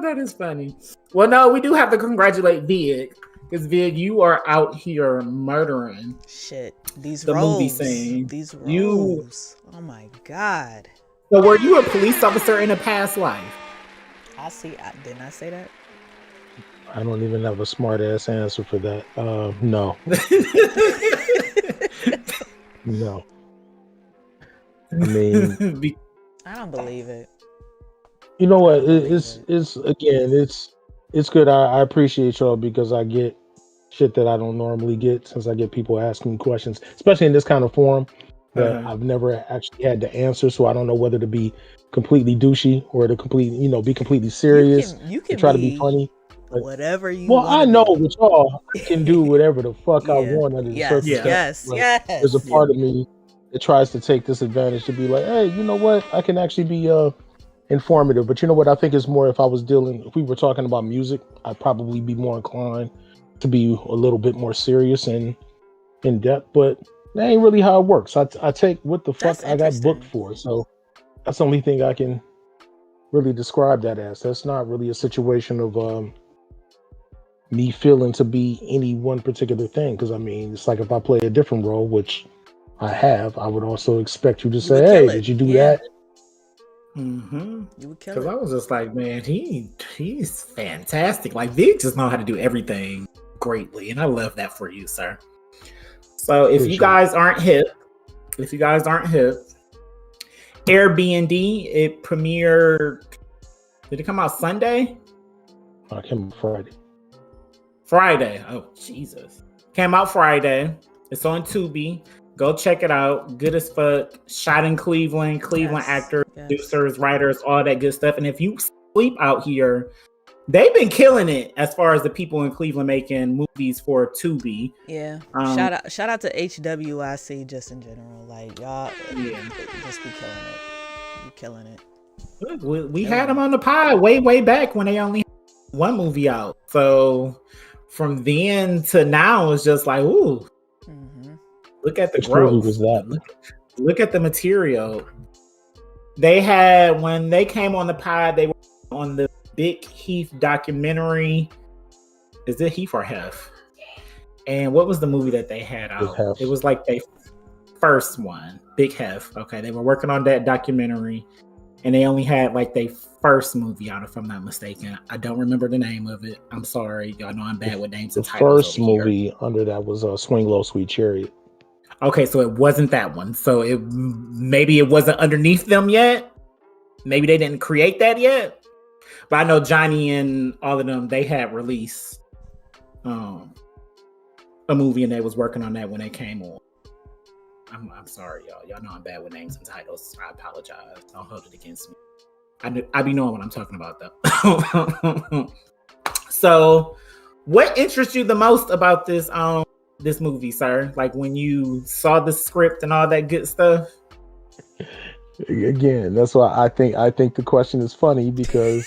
That is funny. Well, no, we do have to congratulate Vig. Because Vig, you are out here murdering shit. These the movie roles. scene. These You roles. Oh my god. so were you a police officer in a past life? Didn't I say that? I don't even have a smart ass answer for that. No. No. I mean, I don't believe it. you know what? It's good. I appreciate y'all because I get shit that I don't normally get since I get people asking me questions, especially in this kind of forum that I've never actually had to answer. So I don't know whether to be completely douchey or to be completely serious You can and try to be funny. But, whatever you well, I know be. with y'all, I can do whatever the fuck I want under the Yes. circumstances. There's a part of me that tries to take this advantage to be like, hey, you know what? I can actually be informative. But you know what? I think it's more if we were talking about music, I'd probably be more inclined to be a little bit more serious and in depth. But that ain't really how it works. I take what the fuck I got booked for. So that's the only thing I can really describe that as. That's not really a situation of me feeling to be any one particular thing. Because I mean, it's like if I play a different role, which I have, I would also expect you to say, hey, did you do that? Mm-hmm. You would kill it. Because I was just like, man, he's fantastic. Like Vic just know how to do everything greatly, and I love that for you, sir. So if you guys aren't hip, Airbnb, it premiered. Did it come out Sunday? It came out Friday. Oh Jesus! Came out Friday. It's on Tubi. Go check it out. Good as fuck. Shot in Cleveland. Actors, producers, writers, all that good stuff. And if you sleep out here, they've been killing it as far as the people in Cleveland making movies for Tubi. Yeah. Shout out to HWIC just in general. Like y'all just be killing it. You killing it. We had them on the pod way back when they only had one movie out. So from then to now, it's just like, ooh. Look at the growth. Look at the material. They had, when they came on the pod, they were on the Big Heath documentary. Is it Heath or Hef? And what was the movie that they had out? It was like their first one, Big Hef. Okay, they were working on that documentary, and they only had like their first movie out, if I'm not mistaken. I don't remember the name of it. I'm sorry. Y'all know I'm bad with names and titles. The first movie under that was Swing Low, Sweet Chariot. Okay, so it wasn't that one. So maybe it wasn't underneath them yet. Maybe they didn't create that yet. But I know Johnny and all of them, they had released a movie, and they was working on that when they came on. I'm sorry, y'all. Y'all know I'm bad with names and titles. I apologize. Don't hold it against me. I be knowing what I'm talking about, though. So, what interests you the most about this movie, sir? Like when you saw the script and all that good stuff? Again, that's why I think the question is funny, because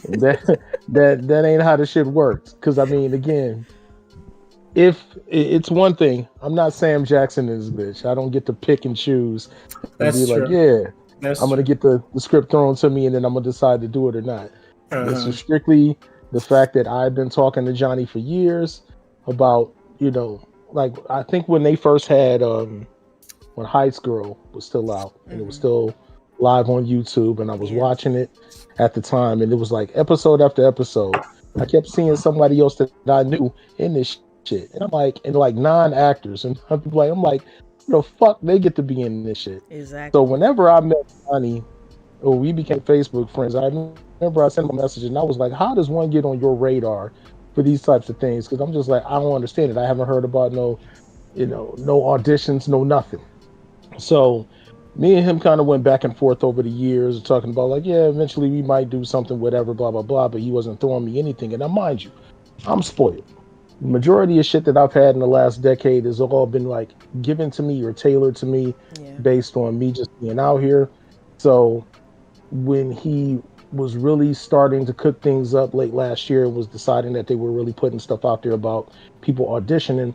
that ain't how the shit works. Because I mean, again, if it's one thing, I'm not Sam Jackson in this bitch. I don't get to pick and choose and be like, I'm gonna get the script thrown to me and then I'm gonna decide to do it or not. This is strictly the fact that I've been talking to Johnny for years about, like I think when they first had when Heights Girl was still out and it was still live on YouTube, and I was watching it at the time, and it was like episode after episode. I kept seeing somebody else that I knew in this shit, and I'm like, and like non-actors, and I'm like, fuck, they get to be in this shit. Exactly. So whenever I met Johnny, or we became Facebook friends, I remember I sent him a message, and I was like, how does one get on your radar for these types of things? Because I'm just like, I don't understand it. I haven't heard about no auditions, no nothing. So me and him kind of went back and forth over the years, talking about like, yeah, eventually we might do something, whatever, blah, blah, blah. But he wasn't throwing me anything. And now, mind you, I'm spoiled. The majority of shit that I've had in the last decade has all been like given to me or tailored to me based on me just being out here. So when he was really starting to cook things up late last year and was deciding that they were really putting stuff out there about people auditioning,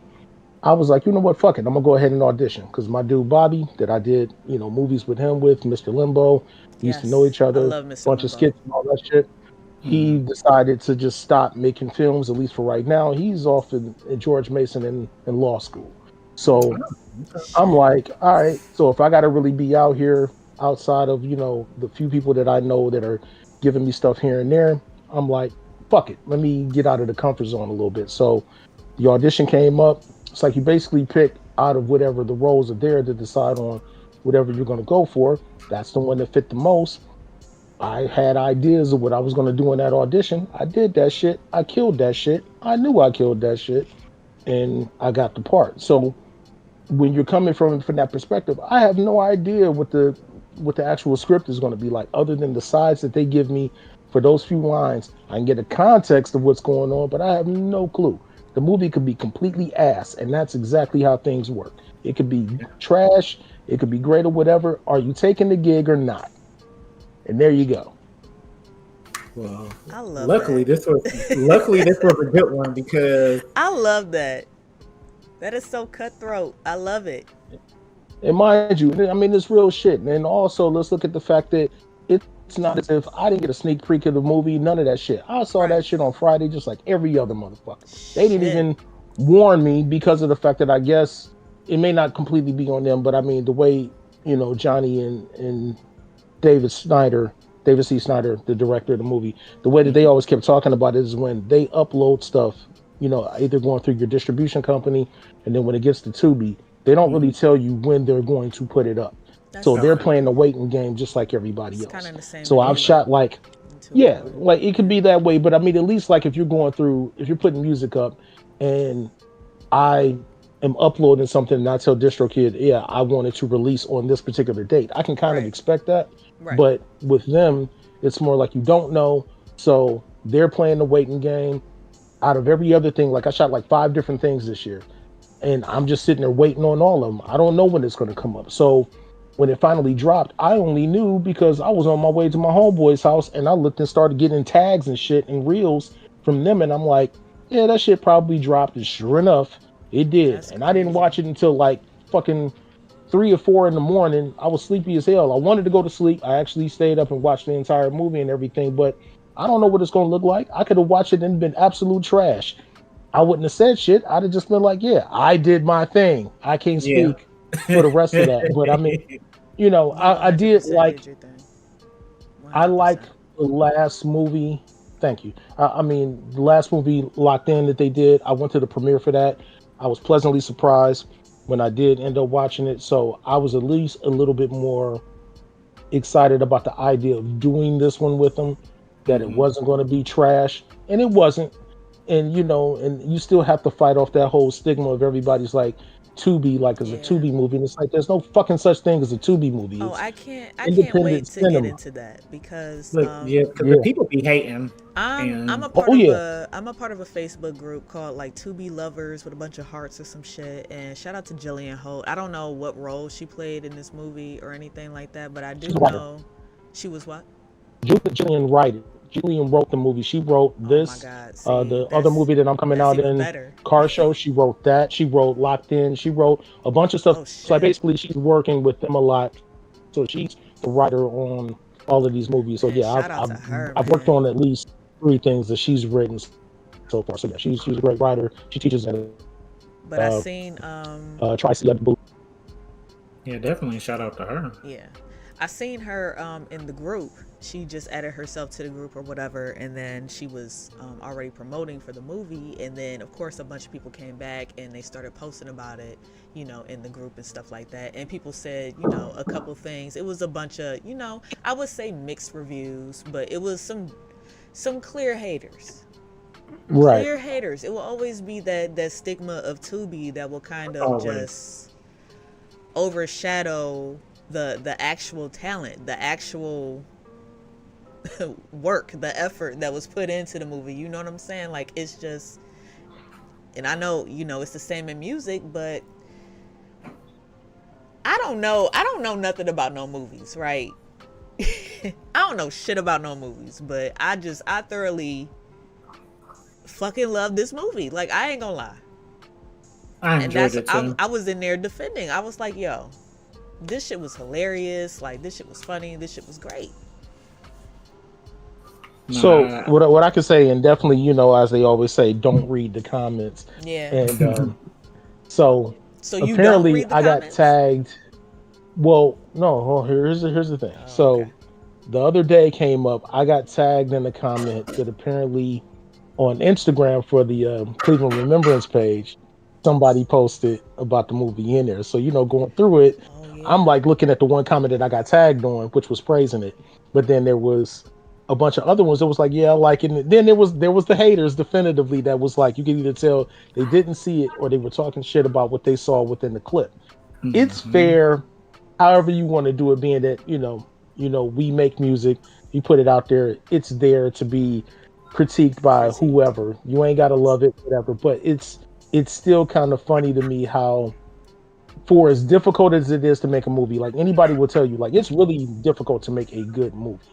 I was like, you know what, fuck it, I'm gonna go ahead and audition. Because my dude Bobby, that I did, movies with him with, Mr. Limbo, we used to know each other, a bunch of skits and all that shit. he decided to just stop making films, at least for right now. He's off in George Mason in law school. So I'm like, all right, so if I got to really be out here outside of, the few people that I know that are giving me stuff here and there, I'm like, fuck it. Let me get out of the comfort zone a little bit. So the audition came up. It's like you basically pick out of whatever the roles are there to decide on whatever you're going to go for. That's the one that fit the most. I had ideas of what I was going to do in that audition. I did that shit. I killed that shit. I knew I killed that shit. And I got the part. So when you're coming from that perspective, I have no idea what the actual script is going to be like, other than the sides that they give me for those few lines. I can get a context of what's going on, but I have no clue. The movie could be completely ass, and that's exactly how things work. It could be trash, it could be great or whatever. Are you taking the gig or not? And there you go. Well, I love luckily that. this was a good one, because I love that. That is so cutthroat. I love it. And mind you, I mean, it's real shit. And also, let's look at the fact that it's not as if I didn't get a sneak peek of the movie, none of that shit. I saw that shit on Friday just like every other motherfucker. They didn't even warn me, because of the fact that I guess it may not completely be on them, but I mean, the way, Johnny and David C. Snyder, the director of the movie, the way that they always kept talking about it is when they upload stuff, either going through your distribution company, and then when it gets to Tubi, they don't really tell you when they're going to put it up. So they're playing the waiting game just like everybody else. Kind of the same. So I've shot like it could be that way, but I mean, at least like if you're putting music up and I am uploading something and I tell DistroKid, I wanted to release on this particular date, I can kind of expect that. But with them, it's more like you don't know. So they're playing the waiting game. Out of every other thing, like I shot like 5 different things this year, and I'm just sitting there waiting on all of them. I don't know when it's going to come up. So when it finally dropped, I only knew because I was on my way to my homeboy's house, and I looked and started getting tags and shit and reels from them, and I'm like, yeah, that shit probably dropped. And sure enough, it did. And I didn't watch it until like fucking 3 or 4 in the morning. I was sleepy as hell. I wanted to go to sleep. I actually stayed up and watched the entire movie and everything, but I don't know what it's going to look like. I could have watched it and been absolute trash. I wouldn't have said shit. I'd have just been like, yeah, I did my thing. I can't speak for the rest of that. But I mean, I did like, I like the last movie. Thank you. I mean, the last movie, Locked In, that they did, I went to the premiere for that. I was pleasantly surprised when I did end up watching it. So I was at least a little bit more excited about the idea of doing this one with them, that it wasn't going to be trash, and it wasn't. And and you still have to fight off that whole stigma of everybody's like TUBI, like as a TUBI movie, and it's like there's no fucking such thing as a TUBI movie. I can't wait to get into that, because the people be hating. I'm a part of a Facebook group called like TUBI Lovers with a bunch of hearts or some shit. And shout out to Jillian Holt. I don't know what role she played in this movie or anything like that, but I do know she was what? Julian wrote the movie. She wrote this, the other movie that I'm coming out in, Car Show. She wrote that. She wrote Locked In. She wrote a bunch of stuff. So basically, she's working with them a lot. So she's the writer on all of these movies. So I've worked on at least 3 things that she's written so far. So yeah, she's a great writer. She teaches at I've seen Tri-C. Yeah, definitely shout out to her. Yeah, I seen her in the group. She just added herself to the group or whatever, and then she was already promoting for the movie, and then of course a bunch of people came back and they started posting about it, in the group and stuff like that, and people said, a couple things. It was a bunch of, I would say mixed reviews, but it was some clear haters. Right. Clear haters. It will always be that stigma of Tubi that will kind of just overshadow the actual talent, the actual work, the effort that was put into the movie. You know what I'm saying? Like, it's just, and I know, it's the same in music, but I don't know nothing about no movies, right? I don't know shit about no movies, but I thoroughly fucking love this movie. Like, I ain't gonna lie. I was in there defending. I was like, yo, this shit was hilarious. Like, this shit was funny. This shit was great. So what I can say, and definitely, you know, as they always say, don't read the comments. Yeah. And so you apparently don't read the I got comments? tagged. Well, no. Here's the thing. So the other day came up. I got tagged in a comment that apparently on Instagram for the Cleveland Remembrance page, somebody posted about the movie in there. So, you know, going through it, I'm like looking at the one comment that I got tagged on, which was praising it. But then there was a bunch of other ones that was like, yeah, I like it. And then there was the haters definitively that was like, you can either tell they didn't see it or they were talking shit about what they saw within the clip. It's fair, however you want to do it, being that, you know, we make music, you put it out there, it's there to be critiqued by whoever. You ain't gotta love it, whatever. But it's still kind of funny to me how, for as difficult as it is to make a movie, like anybody will tell you, like it's really difficult to make a good movie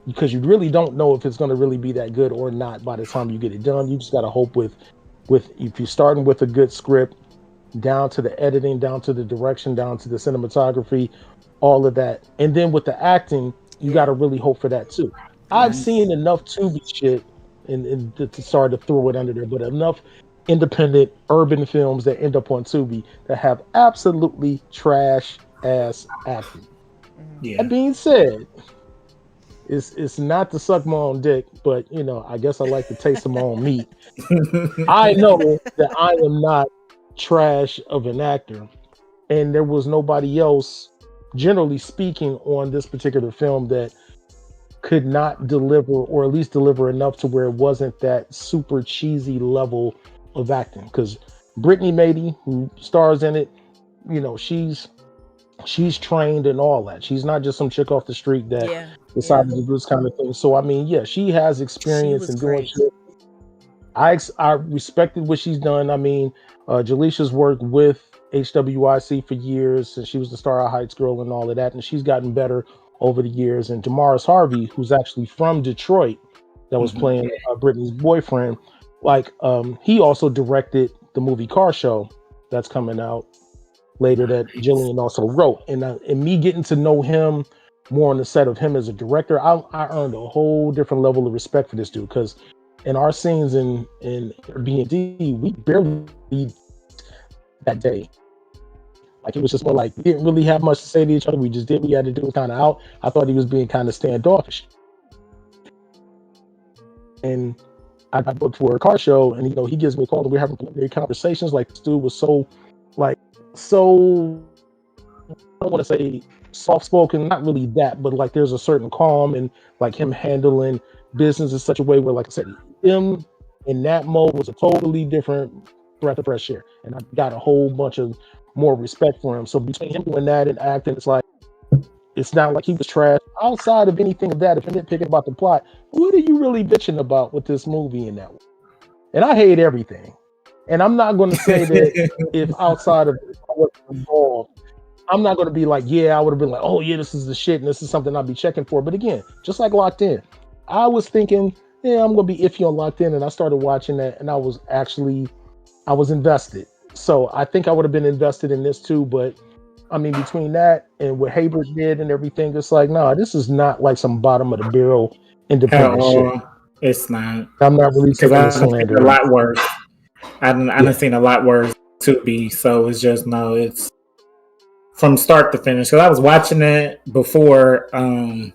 because you really don't know if it's going to really be that good or not by the time you get it done. You just gotta hope with if you're starting with a good script, down to the editing, down to the direction, down to the cinematography, all of that, and then with the acting, you got to really hope for that too. I've seen enough TUBI shit and to start to throw it under there, but enough independent urban films that end up on TUBI that have absolutely trash ass acting. That being said, it's not to suck my own dick, but you know, I guess I like to taste of my own meat. I know that I am not trash of an actor, and there was nobody else, generally speaking, on this particular film that could not deliver, or at least deliver enough to where it wasn't that super cheesy level of acting. Because Brittany Mady, who stars in it, you know, she's trained and all that. She's not just some chick off the street that decided to do this kind of thing. So I mean, yeah, she has experience in doing shit. I respected what she's done. I mean, Jaleisha's worked with HWIC for years, and she was the Star Heights girl and all of that, and she's gotten better over the years. And Damaris Harvey, who's actually from Detroit, that was playing Brittany's boyfriend, like he also directed the movie Car Show that's coming out later that Jillian also wrote. And me getting to know him more on the set of him as a director, I earned a whole different level of respect for this dude, because in our scenes in B&D, we barely that day. Like, it was just more like we didn't really have much to say to each other. We just did what we had to do, kind of out. I thought he was being kind of standoffish. And I booked for a car show, and you know, he gives me a call, and we're having preliminary conversations. Like, this dude was so I don't want to say soft spoken, not really that, but like there's a certain calm and like him handling business in such a way where, like I said, him in that mode was a totally different breath of fresh air, and I got a whole bunch of more respect for him. So between him doing that and acting, it's like, it's not like he was trash. Outside of anything of that, if you're nitpicking about the plot, what are you really bitching about with this movie in that way? And I hate everything. And I'm not going to say that if outside of what's involved, I'm not going to be like, yeah, I would have been like, oh yeah, this is the shit, and this is something I'll be checking for. But again, just like Locked In, I was thinking, yeah, I'm going to be iffy on Locked In, and I started watching that, and I was invested. So I think I would have been invested in this too. But I mean, between that and what Haber did and everything, it's like, no, this is not like some bottom of the barrel independent shit. It's not. I'm not really taking the slander. A lot worse. I've seen a lot worse TUBI. So it's just, no, it's from start to finish. Because I was watching it before I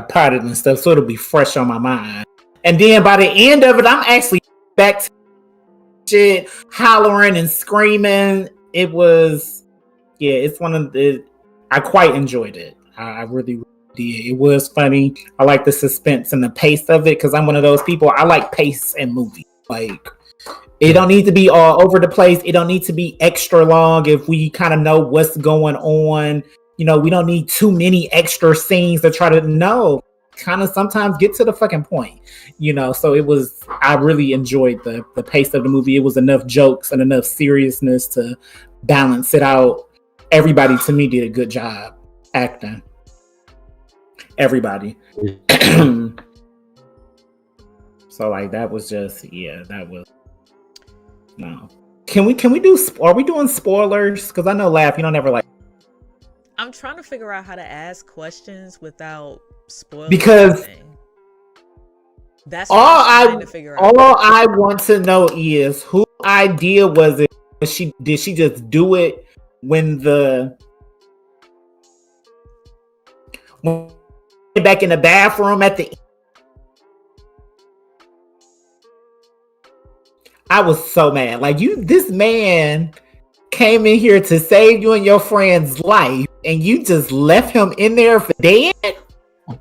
potted and stuff, so it'll be fresh on my mind. And then by the end of it, I'm actually back to shit, hollering and screaming. It was, yeah, it's one of the, I quite enjoyed it. I really did. It was funny. I like the suspense and the pace of it, because I'm one of those people, I like pace in movies. Like, it don't need to be all over the place. It don't need to be extra long if we kind of know what's going on. You know, we don't need too many extra scenes to try to know. Kind of sometimes get to the fucking point, you know. So it was, I really enjoyed the pace of the movie. It was enough jokes and enough seriousness to balance it out. Everybody, to me, did a good job acting. Everybody. So like, that was just, yeah, that was, no. Can we do, are we doing spoilers? Because I know, Laugh, you don't ever like. I'm trying to figure out how to ask questions without spoiling because anything. That's what I'm trying to figure out. All I want to know is whose idea was it? Did she just do it when back in the bathroom at the end? I was so mad. Like, this man came in here to save you and your friend's life, and you just left him in there for dead. I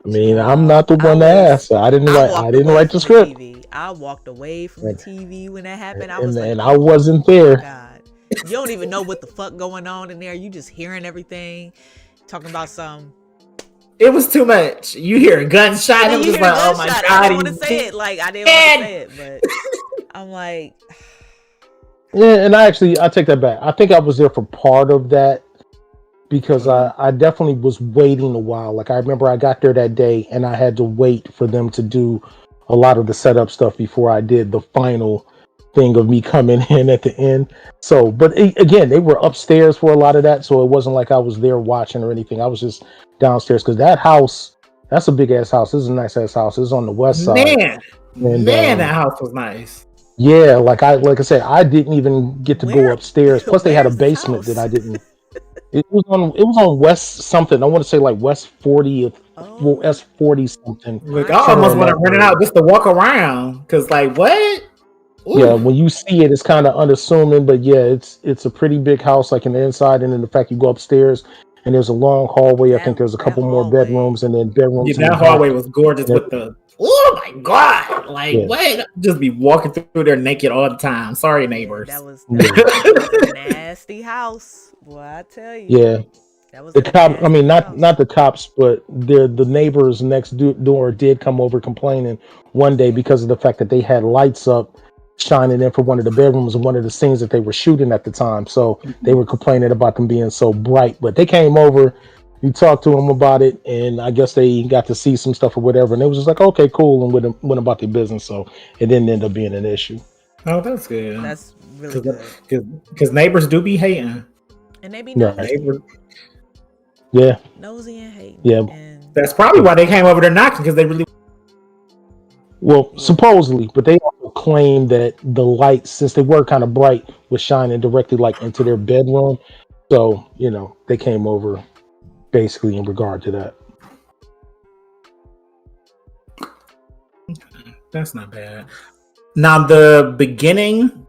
mean, I'm not the one to ask. I didn't write the script. I walked away from the TV when that happened. I wasn't there. God, you don't even know what the fuck going on in there. You just hearing everything, talking about some. It was too much. You hear a gunshot. And I'm just like, oh my God. I didn't want to say it. Like, I didn't want to say it, but I'm like. Yeah, and I take that back. I think I was there for part of that because I definitely was waiting a while. Like, I remember I got there that day and I had to wait for them to do a lot of the setup stuff before I did the final thing of me coming in at the end. So, but again, they were upstairs for a lot of that, so it wasn't like I was there watching or anything. I was just downstairs because that house, that's a big ass house. This is a nice ass house. This is on the west side. Man, that house was nice. Yeah, like I said, I didn't even get to go upstairs. Plus, they had a basement that I didn't. It was on West something. I want to say like West 40th, well, S40 something. Like, I almost want to rent it out just to walk around. Cause like what? Ooh. Yeah, when you see it, it's kind of unassuming, but yeah, it's a pretty big house, like in the inside, and then the fact you go upstairs and there's a long hallway. I think there's a couple more bedrooms, and then bedrooms. Yeah, that hallway was gorgeous with the. Oh my God! Like what? Just be walking through there naked all the time. Sorry, neighbors. That was a nasty house. Boy, I tell you. Yeah. The cop. I mean, not the cops, but the neighbors next door did come over complaining one day because of the fact that they had lights up shining in for one of the bedrooms and one of the scenes that they were shooting at the time. So they were complaining about them being so bright. But they came over, we talked to them about it, and I guess they got to see some stuff or whatever. And it was just like, okay, cool, and went about their business. So it didn't end up being an issue. Oh, that's good. That's really good. Because neighbors do be hating. And they be nosy. Yeah. Nosy and hating. Yeah. And that's probably why they came over there knocking, because they really. Well, supposedly, but they also claimed that the lights, since they were kind of bright, was shining directly like into their bedroom. So, they came over basically in regard to that. That's not bad. Now, the beginning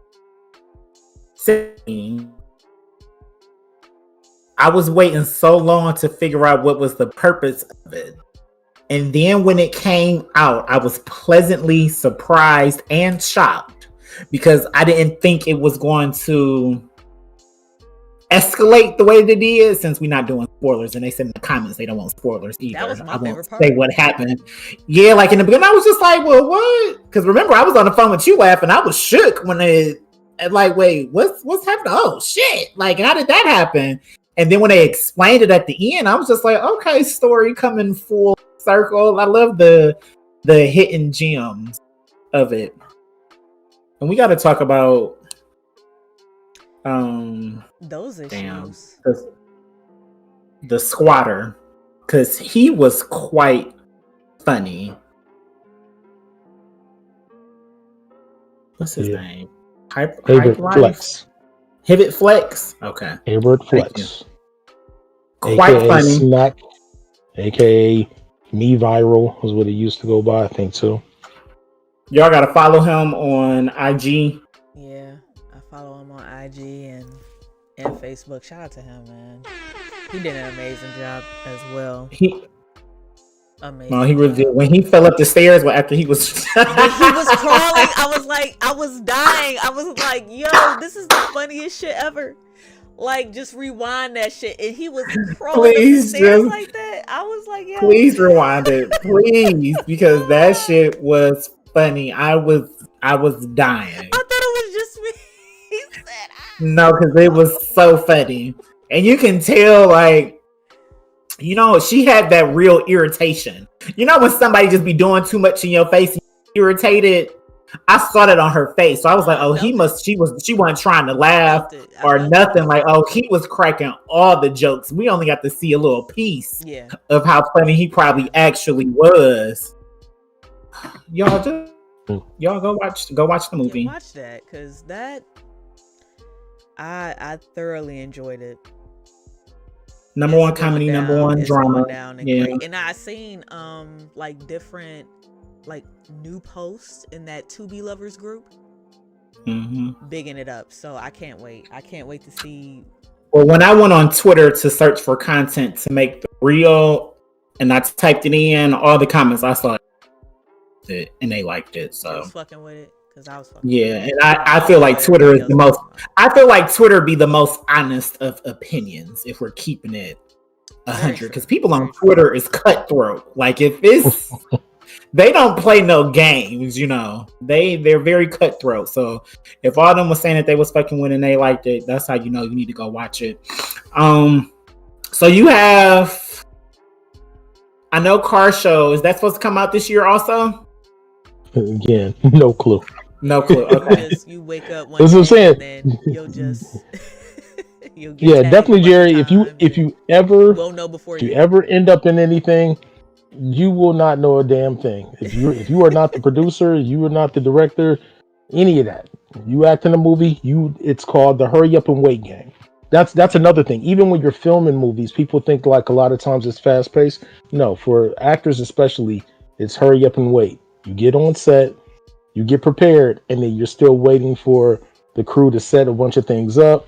scene, I was waiting so long to figure out what was the purpose of it. And then when it came out, I was pleasantly surprised and shocked because I didn't think it was going to escalate the way that it did, since we're not doing spoilers. And they said in the comments they don't want spoilers either. That was my favorite part. Say what happened. Yeah, like in the beginning, I was just like, well, what? Because remember, I was on the phone with you laughing. I was shook when like, wait, what's happening? Oh, shit. Like, how did that happen? And then when they explained it at the end, I was just like, okay, story coming full circle. I love the hidden gems of it. And we got to talk about those issues. The squatter, because he was quite funny. What's his name? Hubert Flex. Hubert Flex. Okay. Hubert Flex. Quite AKA funny. Snack, aka Me Viral was what it used to go by, I think too. Y'all gotta follow him on IG. Yeah, I follow him on IG and Facebook. Shout out to him, man. He did an amazing job as well. Amazing. No, he really did. When he fell up the stairs, after he was when he was crawling, I was dying. I was like, yo, this is the funniest shit ever. Like, just rewind that shit. And he was crawling up the stairs like that. I was like, yo. Please rewind it. Please. Because that shit was funny. I was dying. I thought it was just me. He said, no, because it was so funny. And you can tell, like, she had that real irritation. When somebody just be doing too much in your face and you're irritated? I saw that on her face. So I was like, oh, she wasn't trying to laugh or nothing. Like, oh, he was cracking all the jokes. We only got to see a little piece of how funny he probably actually was. y'all go watch the movie. Yeah, watch that, because that I thoroughly enjoyed it. Number one comedy, number one drama. Down and great. And I seen like different like new posts in that TUBI lovers group, bigging it up. So I can't wait. I can't wait to see. Well, when I went on Twitter to search for content to make the reel, and I typed it in, all the comments I saw it, and they liked it. So I was fucking with it. I was fucking and I feel like Twitter is the most. I feel like Twitter be the most honest of opinions if we're keeping it 100. Because people on Twitter is cutthroat. Like if it's, they don't play no games. You know, they're very cutthroat. So if all of them was saying that they was fucking with and they liked it, that's how you know you need to go watch it. So you have, I know Car Show, is that supposed to come out this year also? Again, no clue. No clue. Okay. You wake up one day and then you'll just you'll get definitely, Jerry. If you ever won't know before you ever end up in anything, you will not know a damn thing. If you are not the producer, you are not the director, any of that. You act in a movie, it's called the hurry up and wait game. That's another thing. Even when you're filming movies, people think like a lot of times it's fast paced. No, for actors especially, it's hurry up and wait. You get on set, you get prepared, and then you're still waiting for the crew to set a bunch of things up.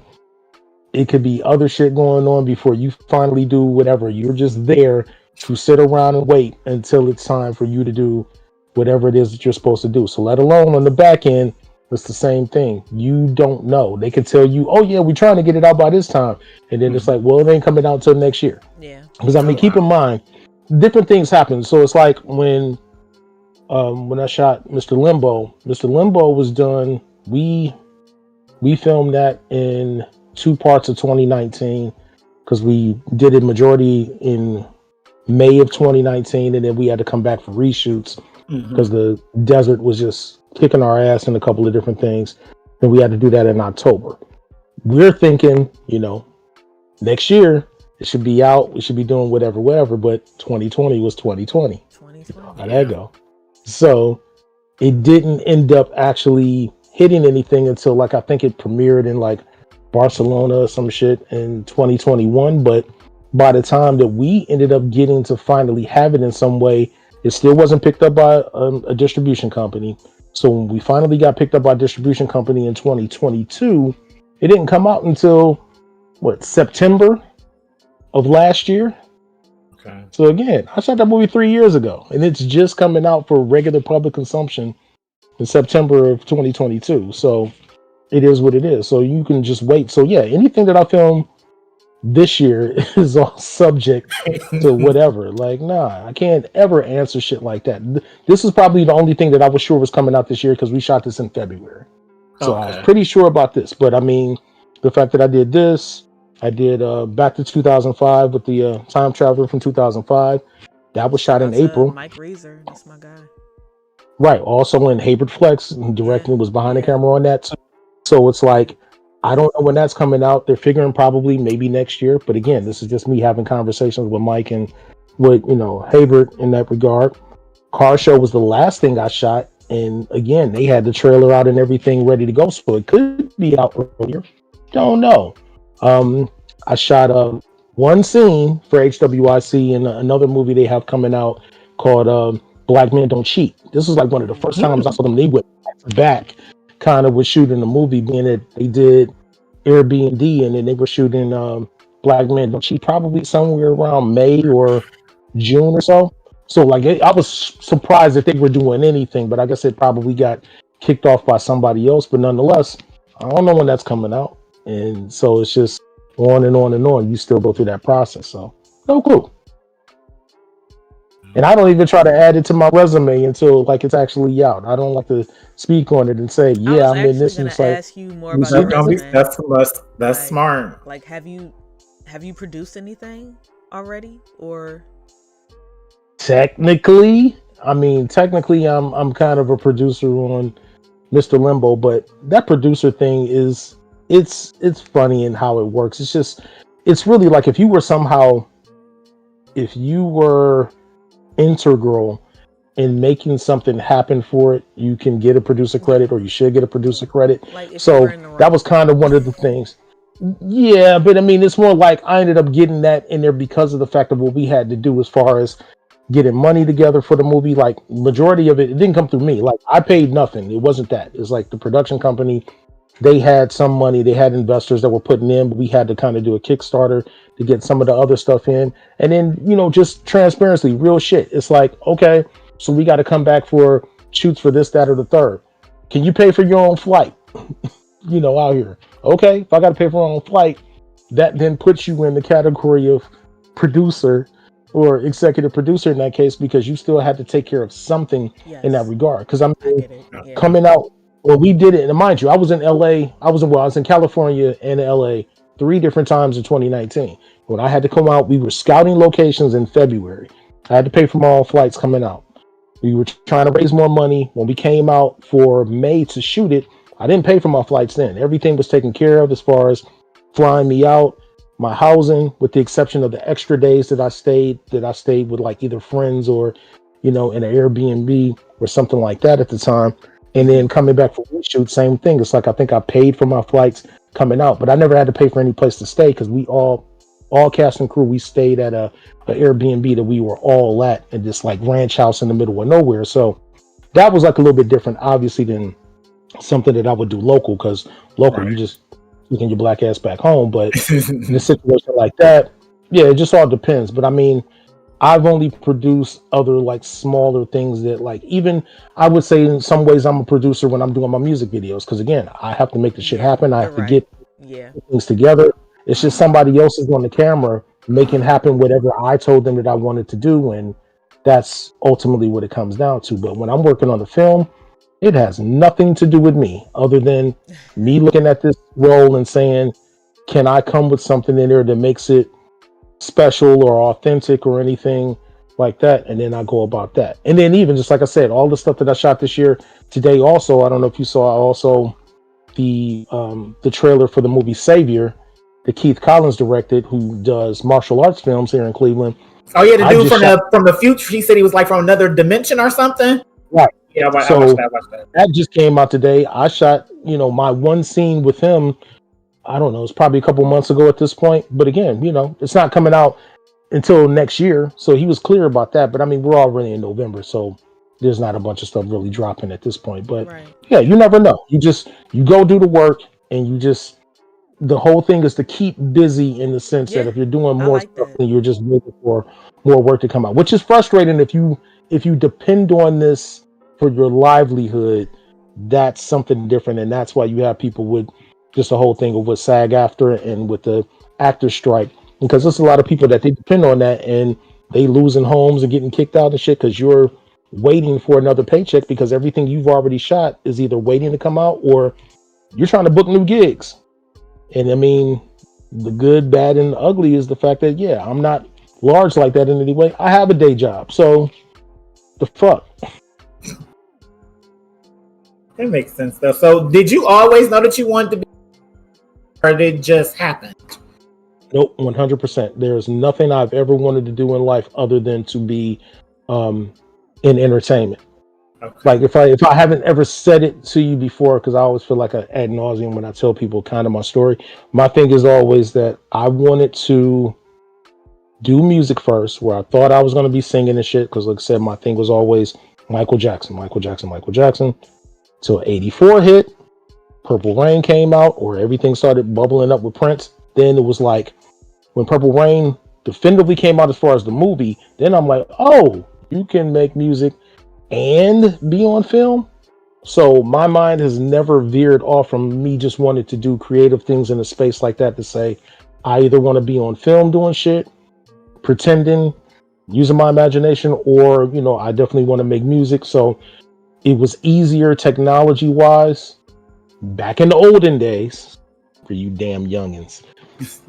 It could be other shit going on before you finally do whatever. You're just there to sit around and wait until it's time for you to do whatever it is that you're supposed to do. So let alone on the back end, it's the same thing. You don't know. They could tell you, oh yeah, we're trying to get it out by this time. And then it's like, well, it ain't coming out until next year. Yeah. Because I mean, keep in mind, different things happen. So it's like when I shot Mr. Limbo was done. We filmed that in 2 parts of 2019 because we did it majority in May of 2019, and then we had to come back for reshoots because the desert was just kicking our ass in a couple of different things, and we had to do that in October. We're thinking, next year it should be out. We should be doing whatever. But 2020 was 2020. How'd that go? So it didn't end up actually hitting anything until like I think it premiered in like Barcelona or some shit in 2021. But by the time that we ended up getting to finally have it in some way, it still wasn't picked up by a distribution company. So when we finally got picked up by a distribution company in 2022, it didn't come out until September of last year. Okay. So again, I shot that movie 3 years ago, and it's just coming out for regular public consumption in September of 2022. So it is what it is. So you can just wait. So yeah, anything that I film this year is all subject to whatever. Like, nah, I can't ever answer shit like that. This is probably the only thing that I was sure was coming out this year because we shot this in February. So I was pretty sure about this. But I mean, the fact that I did this, I did Back to 2005 with the Time Traveler from 2005. That was shot in April. Mike Reeser, that's my guy. Right. Also in Hayward Flex, directing was behind the camera on that too. So it's like, I don't know when that's coming out. They're figuring probably maybe next year. But again, this is just me having conversations with Mike and with, Hayward in that regard. Car Show was the last thing I shot. And again, they had the trailer out and everything ready to go. So it could be out earlier. Don't know. I shot one scene for HWIC in another movie they have coming out called Black Men Don't Cheat. This was like one of the first times I saw them. They went back kind of was shooting the movie, being that they did Airbnb and then they were shooting Black Men Don't Cheat probably somewhere around May or June or so. So like I was surprised that they were doing anything, but I guess it probably got kicked off by somebody else. But nonetheless, I don't know when that's coming out. And so it's just on and on and on. You still go through that process. So no clue. And I don't even try to add it to my resume until like it's actually out. I don't like to speak on it and say, yeah, I'm in this. And it's like, ask you more about your resume. That's smart. Like, have you produced anything already, or? Technically, I'm kind of a producer on Mr. Limbo, but that producer thing is it's funny in how it works. It's really like if you were integral in making something happen for it, you can get a producer credit, or you should get a producer credit. Like so that was kind of one of the things. Yeah, but I mean, it's more like I ended up getting that in there because of the fact of what we had to do as far as getting money together for the movie. Like, majority of it didn't come through me. Like, I paid nothing. It wasn't that. It's like the production company, they had some money, they had investors that were putting in, but we had to kind of do a Kickstarter to get some of the other stuff in. And then, just transparency, real shit. It's like, okay, so we got to come back for shoots for this, that, or the third. Can you pay for your own flight? Out here. Okay, if I got to pay for my own flight, that then puts you in the category of producer or executive producer in that case, because you still had to take care of something in that regard. Because coming out, well, we did it, and mind you, I was in LA, I was in California and LA 3 different times in 2019. When I had to come out, we were scouting locations in February. I had to pay for my own flights coming out. We were trying to raise more money. When we came out for May to shoot it, I didn't pay for my flights then. Everything was taken care of as far as flying me out, my housing, with the exception of the extra days that I stayed with like either friends or, in an Airbnb or something like that at the time. And then coming back for reshoot, same thing. It's like, I think I paid for my flights coming out, but I never had to pay for any place to stay, because we all cast and crew, we stayed at a Airbnb that we were all at in this like ranch house in the middle of nowhere. So that was like a little bit different, obviously, than something that I would do local, because local, you just taking your black ass back home. But in a situation like that, yeah, it just all depends. But I mean, I've only produced other like smaller things that, like, even I would say in some ways I'm a producer when I'm doing my music videos, because again, I have to make the shit happen. I have to get things together. It's just somebody else is on the camera making happen whatever I told them that I wanted to do, and that's ultimately what it comes down to. But when I'm working on the film, it has nothing to do with me, other than me looking at this role and saying, can I come with something in there that makes it special or authentic or anything like that? And then I go about that. And then, even just like I said, all the stuff that I shot this year today, also, I don't know if you saw also the trailer for the movie Savior that Keith Collins directed, who does martial arts films here in Cleveland. Oh yeah, the dude from the future. He said he was like from another dimension or something. Right. Yeah, I watched that. That just came out today. I shot, my one scene with him. I don't know, it's probably a couple months ago at this point. But again, it's not coming out until next year. So he was clear about that. But I mean, we're already in November, so there's not a bunch of stuff really dropping at this point. But yeah, you never know. You go do the work, and the whole thing is to keep busy, in the sense that if you're doing more stuff, then you're just waiting for more work to come out, which is frustrating if you depend on this for your livelihood. That's something different, and that's why you have people with just the whole thing of what SAG-AFTRA and with the actor strike, because there's a lot of people that they depend on that, and they losing homes and getting kicked out and shit because you're waiting for another paycheck, because everything you've already shot is either waiting to come out or you're trying to book new gigs. And I mean, the good, bad, and ugly is the fact that, yeah, I'm not large like that in any way. I have a day job, so the fuck. That makes sense, though. So, did you always know that you wanted to be, or did it just happen? Nope, 100%. There's nothing I've ever wanted to do in life other than to be in entertainment. Okay. Like, if I haven't ever said it to you before, because I always feel like ad nauseum when I tell people kind of my story, my thing is always that I wanted to do music first, where I thought I was going to be singing and shit, because like I said, my thing was always Michael Jackson, till 84 hit, Purple Rain came out, or everything started bubbling up with Prince. Then it was like, when Purple Rain definitively came out as far as the movie, then I'm like, oh, you can make music and be on film. So my mind has never veered off from me just wanting to do creative things in a space like that, to say I either want to be on film doing shit, pretending, using my imagination, or I definitely want to make music. So it was easier technology wise back in the olden days, for you damn youngins,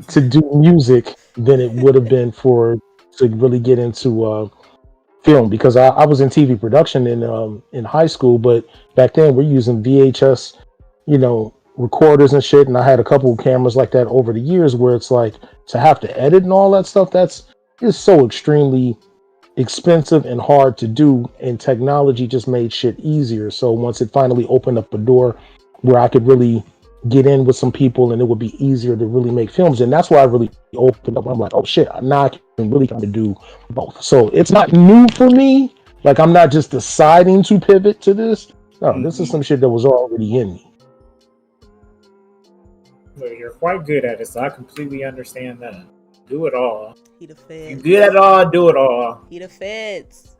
to do music than it would have been to really get into film, because I was in TV production in high school, but back then we're using VHS, recorders and shit, and I had a couple of cameras like that over the years, where it's like, to have to edit and all that stuff, is so extremely expensive and hard to do, and technology just made shit easier. So once it finally opened up a door where I could really get in with some people and it would be easier to really make films, and that's why I really opened up. I'm like, oh shit, now I can really kind of do both. So it's not new for me. Like, I'm not just deciding to pivot to this. No, this is some shit that was already in me. Well, you're quite good at it, so I completely understand that. Do it all. He the feds. You're good at it all, do it all. He the feds.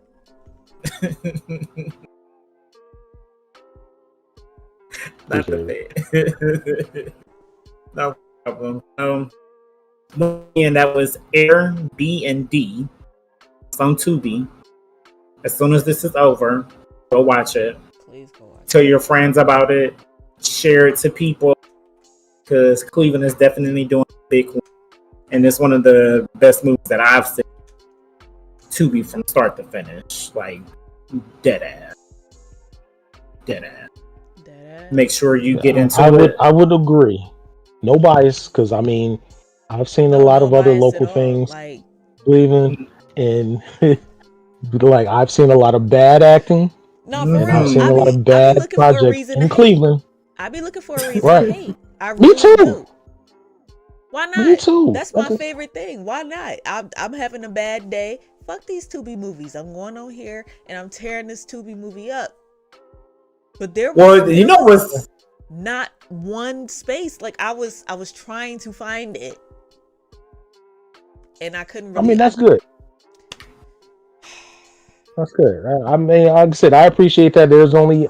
Not the feds. No problem. And that was Air B and D. It's on Tubi. As soon as this is over, go watch it. Please go watch it. Tell your friends about it. Share it to people, because Cleveland is definitely doing a big one. And it's one of the best movies that I've seen. Tubi from start to finish. Like, dead ass. Make sure you get into it. I would agree. No bias, because I mean, I've seen a lot of other local things. Like Cleveland, and like, I've seen a lot of bad acting. No, for real. I've seen a lot of bad projects in Cleveland. I be looking for a reason to hate. I really Me too. do. Why not? Me too. That's my favorite thing. Why not? I'm having a bad day. Fuck these Tubi movies. I'm going on here and I'm tearing this Tubi movie up. But there was not one space. Like, I was trying to find it, and I couldn't really. I mean, that's good. That's good. I mean, like I said, I appreciate that.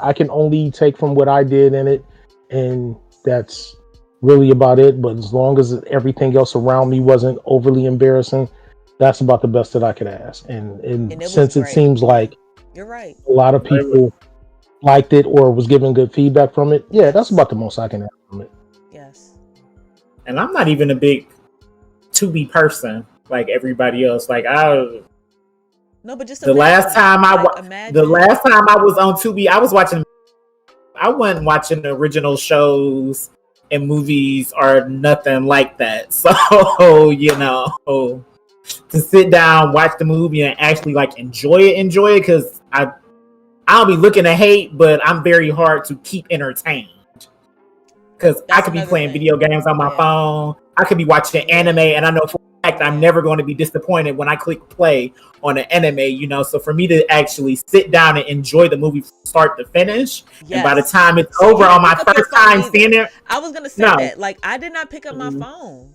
I can only take from what I did in it, and that's really about it. But as long as everything else around me wasn't overly embarrassing, that's about the best that I could ask. And since it seems like you're right, a lot of people liked it or was giving good feedback from it, yeah, that's about the most I can ask from it. Yes. And I'm not even a big Tubi person like everybody else. Like, the last time I was on Tubi, I wasn't watching original shows and movies or nothing like that. So, to sit down, watch the movie and actually like enjoy it, because I'll be looking to hate, but I'm very hard to keep entertained. Because I could be playing video games on my phone. I could be watching anime, and I know for a fact I'm never going to be disappointed when I click play on an anime, So for me to actually sit down and enjoy the movie from start to finish, and by the time it's over on my first time seeing it, I was gonna say that. Like, I did not pick up my phone.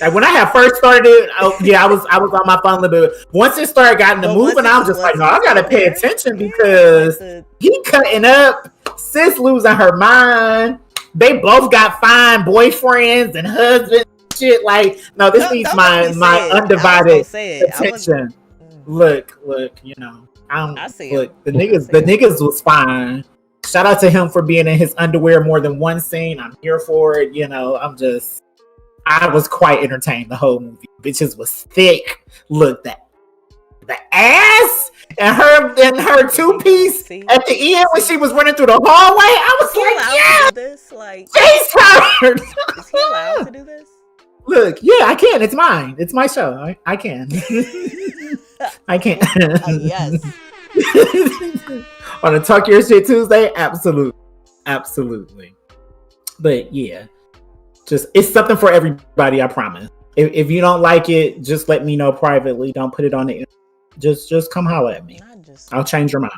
Like, when I had first started it, I was on my phone a little bit. Once it started getting the moving, I was just like, no, I gotta pay attention, because he cutting up, sis losing her mind. They both got fine boyfriends and husbands. Shit, like, no, this needs my undivided attention. Look, I see. Look, the niggas was fine. Shout out to him for being in his underwear more than one scene. I'm here for it. I was quite entertained the whole movie. Bitches was thick. Look, the ass and her two piece at the end when she was running through the hallway. I was like, yeah, this like she's tired. Is he allowed to do this? Look, yeah, I can. It's mine. It's my show. I can. I can. Yes. On a Talk Your Shit Tuesday, absolutely. But yeah. It's something for everybody, I promise. If you don't like it, just let me know privately. Don't put it on the internet. Just come holler at me. I'll change your mind.